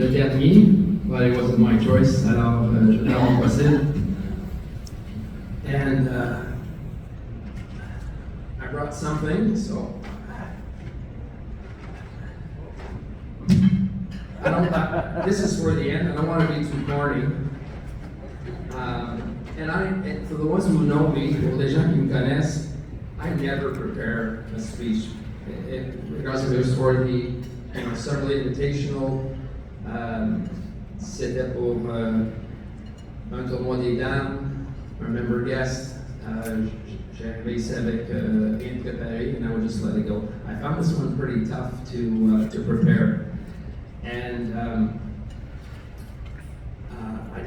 le dernier, well, it wasn't my choice, alors je vais faire mon possible. And I brought something, so this is for the end. I don't want to be too corny. And for the ones who know me, pour les gens qui me connaissent, I never prepare a speech. Regardless if it was for the Summer Invitational, c'était pour un tournoi des dames, un member guest. J'ai arrivé ici avec rien de préparé, and I would just let it go. I found this one pretty tough to prepare. And I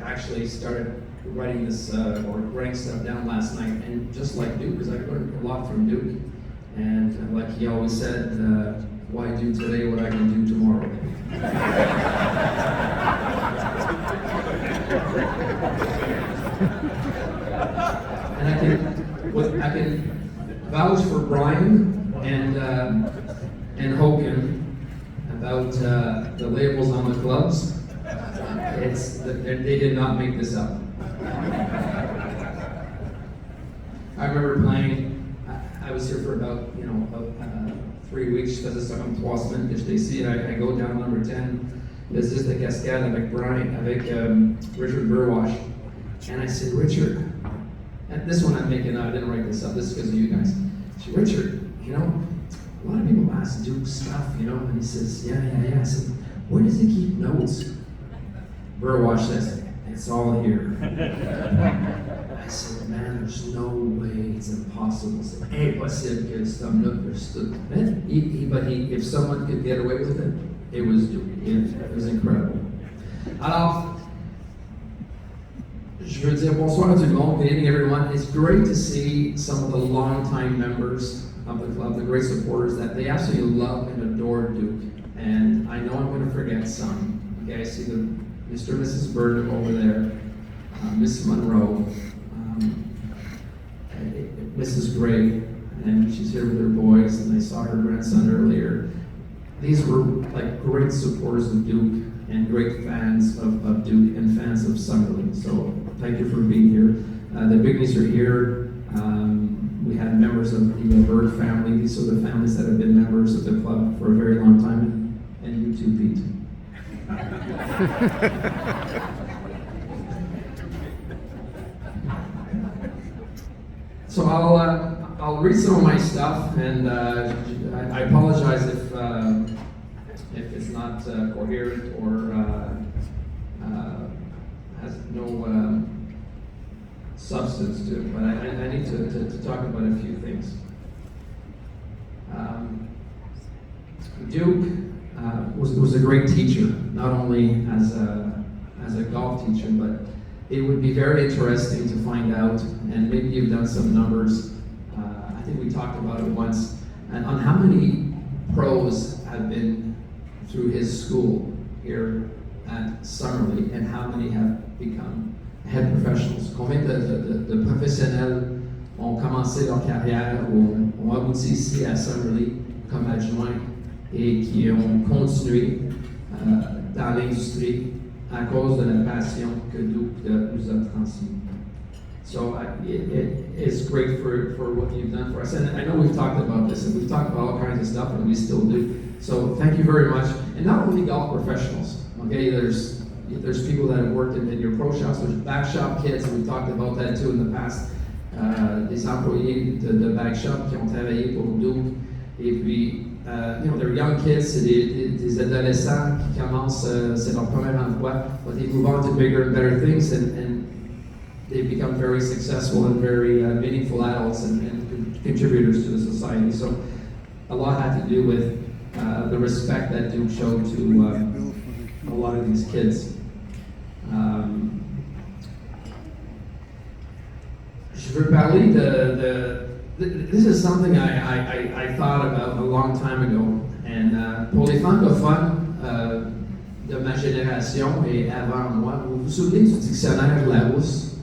actually started writing this or writing stuff down last night, and just like Duke, because I learned a lot from Duke, and like he always said, why do today what I can do tomorrow? And I can vouch for Brian and Hogan about the labels on the clubs. They did not make this up. I remember playing. I was here for about 3 weeks because it's comme 3 semaines que j'étais ici. I go down number 10. There's just a cascade avec Brian, avec Richard Burwash, and I said, Richard, and this one I'm making up. I didn't write this up. This is because of you guys. I said, Richard, a lot of people ask Duke stuff, and he says, yeah. I said, where does he keep notes? Burwash says, it's all here. I said, man, there's no way, it's impossible. C'est impossible que cet homme-là understood. But if someone could get away with it, it was Duke. It was incredible. Alors, je veux dire bonsoir à tout le monde. Good evening, everyone. It's great to see some of the longtime members of the club, the great supporters, that they absolutely love and adore Duke. And I know I'm going to forget some. Okay, I see the Mr. and Mrs. Burnham over there, Miss Monroe, Mrs. Gray, and she's here with her boys, and I saw her grandson earlier. These were like great supporters of Duke and great fans of Duke and fans of Summerlin. So thank you for being here. The Bigneys are here. We had members of the Bird family. These are the families that have been members of the club for a very long time, and you too, Pete. So I'll read some of my stuff, and I apologize if it's not coherent or has no substance to it, but I need to talk about a few things. Duke was a great teacher, not only as a golf teacher, but it would be very interesting to find out, and maybe you've done some numbers, I think we talked about it once, and on how many pros have been through his school here at Summerley, and how many have become head professionals. Combien de professionnels ont commencé leur carrière ou ont abouti ici à Summerley comme adjoints et qui ont continué dans l'industrie à cause de la passion que Duke nous a transmise. So it's great for what you've done for us. And I know we've talked about this, and we've talked about all kinds of stuff, and we still do. So thank you very much. And not only golf professionals, okay? There's people that have worked in your pro shops. There's back shop kids, and we've talked about that too in the past. Des employés de back shop qui ont travaillé pour Duke. Et puis, they're young kids, c'est des adolescents qui commencent, c'est leur premier emploi, but they move on to bigger and better things, and they become very successful and very meaningful adults and contributors to the society. So a lot had to do with the respect that Duke showed to a lot of these kids. Je veux parler this is something I thought about a long time ago, and pour les francophones de ma génération et avant moi, vous vous souvenez du dictionnaire Larousse?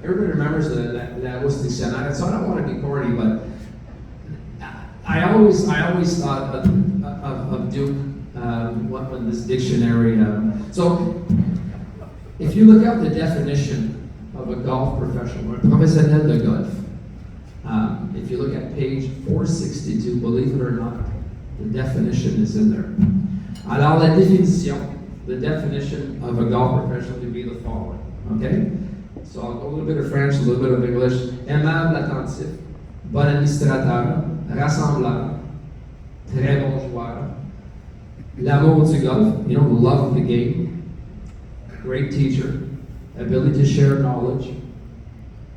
Everybody remembers the Larousse dictionnaire. So I don't want to be corny, but I always thought of Duke what this dictionary. So, if you look up the definition of a golf professional, or professionnel de golf, if you look at page 462, believe it or not, the definition is in there. Alors, la définition, the definition of a golf professional could be the following, okay? So I'll go a little bit of French, a little bit of English. Aimable, attentif, bon administrateur, rassembleur, très bon joueur, l'amour du golf, you know, the love of the game, great teacher, ability to share knowledge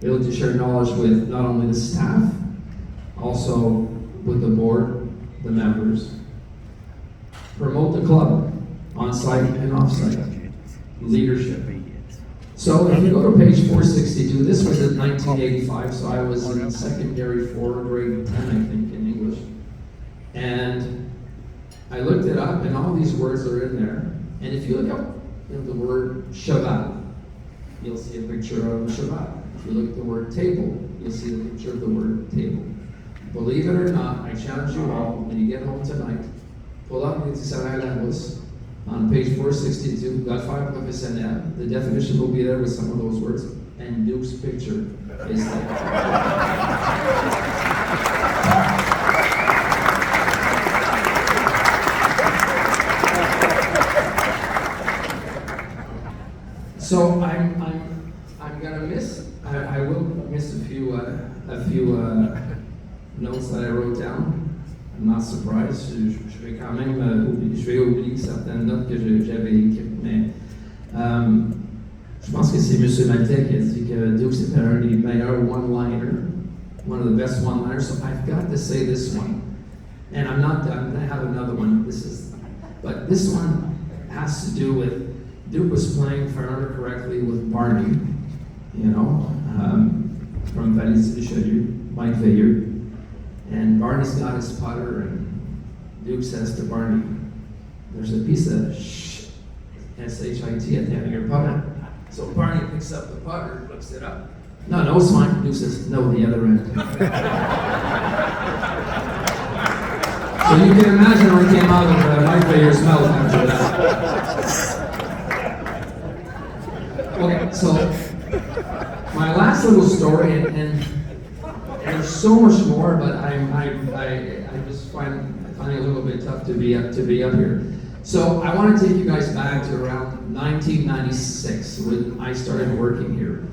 with not only the staff, also with the board, the members, promote the club, on-site and off-site, leadership. So if you go to page 462, this was in 1985, so I was in secondary 4, grade 10, I think, in English. And I looked it up, and all these words are in there. And if you look up the word cheval, you'll see a picture of a cheval. If you look at the word table, you'll see the picture of the word table. Believe it or not, I challenge you all, when you get home tonight, pull up the Dictionnaire Larousse on page 462, Golfeur Professionnel. The definition will be there with some of those words, and Duke's picture is there. So I'm gonna miss. I will miss a few notes that I wrote down. I'm not surprised. Je vais quand même oublier certaines notes que j'avais écrites, mais je pense que c'est M. Maltais qui a dit que Duke c'était un des meilleurs one-liner, one of the best one-liners. So I've got to say this one, and I'm not done. I have another one. But this one has to do with Duke was playing, if I remember correctly, with Barney, you know, from Valais-Richelieu, Mike Veilleux. And Barney's got his putter, and Duke says to Barney, there's a piece of S-H-I-T at the end of your putter. So Barney picks up the putter, looks it up. No, it's fine. Duke says, no, the other end. So you can imagine what came out of Mike Veilleux's mouth after that. Okay, so my last little story, and there's so much more, but I just find it a little bit tough to be up here. So I want to take you guys back to around 1996 when I started working here.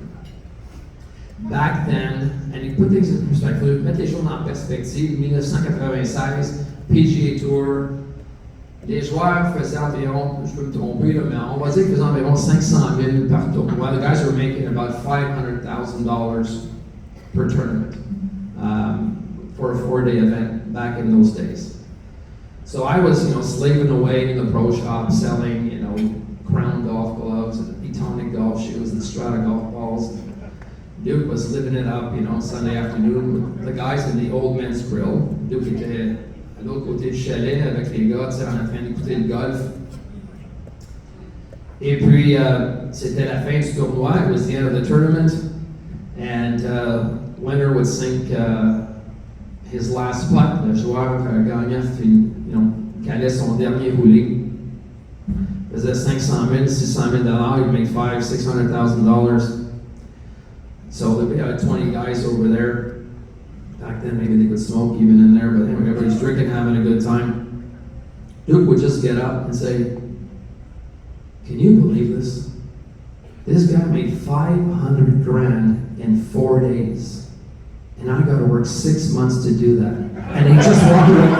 Back then, and you put things in perspective, mettre les choses en perspective, 1996, PGA Tour, les joueurs faisaient environ, je peux me tromper, là, mais on va dire qu'ils faisaient environ 500 000 par tournoi. The guys were making about $500,000 per tournament for a 4-day event back in those days. So I was, slaving away in the pro shop, selling, Crown golf gloves and Etonic golf shoes and Strata golf balls. Duke was living it up, Sunday afternoon with the guys in the old men's grill. Duke était à l'autre côté du chalet avec les gars, en train d'écouter le golf. Et puis, c'était la fin du tournoi. It was the end of the tournament. And winner would sink his last putt. Le joueur gagnant calait son dernier roulé. Faisait 500 000, 600 000 dollars. He'd make $600,000. So we had 20 guys over there. Back then, maybe they could smoke even in there, but anyway, everybody's drinking, having a good time. Duke would just get up and say, "Can you believe this? This guy made $500,000 in 4 days, and I got to work 6 months to do that." And he just walked away.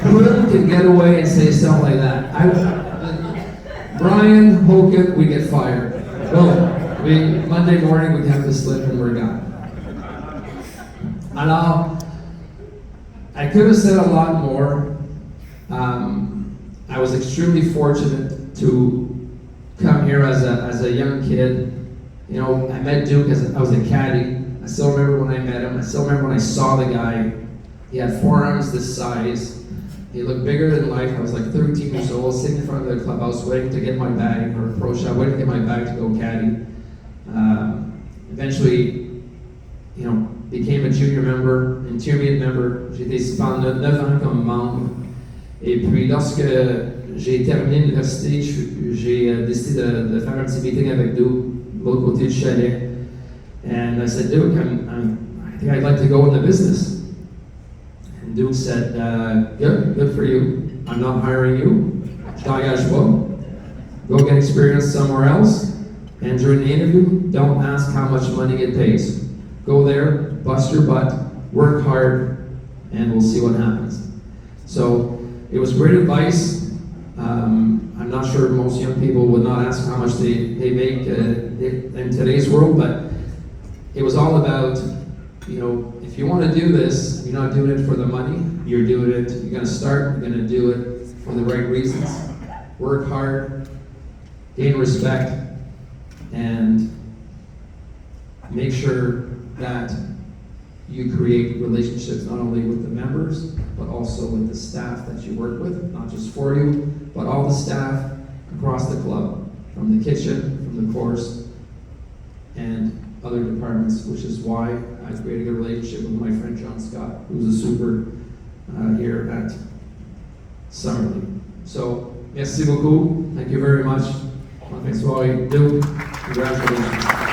Who can get away and say stuff like that? Brian Hogan, we get fired. Boom. Monday morning we have to slip and we're gone. Alors, I could have said a lot more. I was extremely fortunate to come here as a young kid. I met Duke as I was a caddy. I still remember when I met him. I still remember when I saw the guy. He had forearms this size. He looked bigger than life. I was like 13 years old, sitting in front of the clubhouse waiting to get my bag, or pro shop, waiting to get my bag to go caddy. Eventually, became a junior member, intermediate member. J'ai été ici pendant 9 ans comme membre. Et puis, lorsque j'ai terminé l'université, j'ai décidé de faire un petit meeting avec Duke, de l'autre côté du chalet. And I said, Duke, I think I'd like to go in the business. And Duke said, good for you. I'm not hiring you. Je t'engage pas. Go get experience somewhere else. And during the interview, don't ask how much money it pays. Go there, bust your butt, work hard, and we'll see what happens. So it was great advice. I'm not sure most young people would not ask how much they make in today's world, but it was all about, if you want to do this, you're not doing it for the money, you're doing it, you're going to start, you're going to do it for the right reasons. Work hard, gain respect, and make sure that you create relationships not only with the members, but also with the staff that you work with, not just for you, but all the staff across the club, from the kitchen, from the course, and other departments, which is why I created a relationship with my friend John Scott, who's a super here at Summerley. So, merci beaucoup. Thank you very much. Bonne soirée. Duke, congratulations.